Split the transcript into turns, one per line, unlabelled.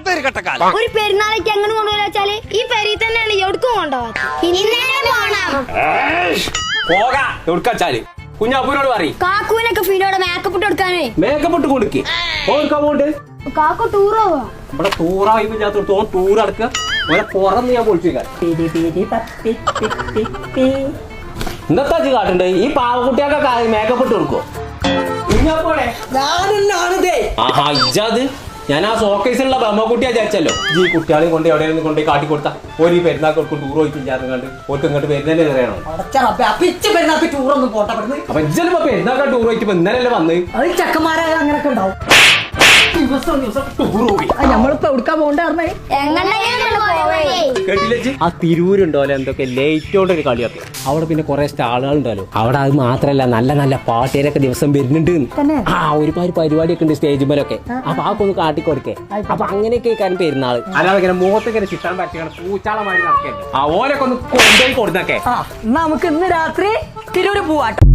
വല്ലാത്തൊരു കട്ടക്കാലം.
ഒരു പെരുന്നാളേക്ക് എങ്ങനെ കൊണ്ടുപോയാച്ചാല് ഈ പെരി തന്നെയാണ് എവിടേക്കും കൊണ്ടുപോകാം.
പോകാ എവിടുക്കാച്ചാല് കുഞ്ഞാപ്പൂനോട് പറയും.
കാക്കുവിനൊക്കെ ഫിനോടെ മേക്കപ്പ് ഇട്ട് കൊടുക്കാനേ.
മേക്കപ്പ് ഇട്ട് കൊടുക്ക്. ഓർക്കാൻ പോണ്ട്
കാക്കു ടൂർ പോവാ.
ഇവിടെ ടൂറായില്ലാത്തോടത്ത് ഓൻ ടൂർ അടക്കുക. ഓനെ പുറന്ന് ഞാൻ പൊളിച്ചേക്കാൻ. ഇന്നത്തെ കാട്ടുണ്ട് ഈ പാവക്കുട്ടിയൊക്കെ മേക്കപ്പ് ഇട്ട് കൊടുക്കോ? ആഹാ ഇജാത് ഞാൻ ആ ഷോക്കേസിലുള്ള ബമ്മക്കുട്ടിയാ വിചാരിച്ചല്ലോ. ഈ കുട്ടികളെയും കൊണ്ട് എവിടെയെങ്കിലും കൊണ്ട് കാട്ടി കൊടുത്താ ഒരു പെരുന്നാൾ ടൂർ പോയിട്ടില്ലാതെ കണ്ട് ഓർക്ക് ഇങ്ങോട്ട് വരുന്നതന്നെ കയറിയാണോ?
അപ്പൊ
ഇജ്ജലിപ്പോ പെരുന്നാൾ ടൂർ പോയിട്ട് ഇപ്പൊ ഇന്നലെ വന്ന്
ചെക്കന്മാരായ അങ്ങനൊക്കെ ഉണ്ടാവും. നമ്മളിപ്പോ എവിടുക്കാ പോകണ്ടേ?
ആ തിരൂരുണ്ടോല്ലോ എന്തൊക്കെ ലൈറ്റോടെ ഒരു കളിയൊക്കെ. അവിടെ പിന്നെ കുറെ സ്റ്റാളുകൾ ഉണ്ടല്ലോ. അവിടെ അത് മാത്രല്ല നല്ല നല്ല പാട്ടേരൊക്കെ ദിവസം വരുന്നുണ്ട്. ആ ഒരുപാട് പരിപാടിയൊക്കെ ഉണ്ട് സ്റ്റേജ് മേലൊക്കെ. അപ്പൊ ആ ഒന്ന് കാട്ടിക്കൊടുക്കേ. അപ്പൊ അങ്ങനെയൊക്കെ കാര്യം പെരുന്നാള് അല്ലാതെ ഇങ്ങനെ മുഖത്തൊക്കെ ചിത്രം പറ്റിയാണ് പൂച്ചാളമാരി നടക്കല്ലേ. ആ ഓരൊക്കെ ഒന്ന് കൊണ്ടുപോയി കൊടുത്തൊക്കെ.
നമുക്ക് ഇന്ന് രാത്രി തിരൂര് പോവാട്ടോ.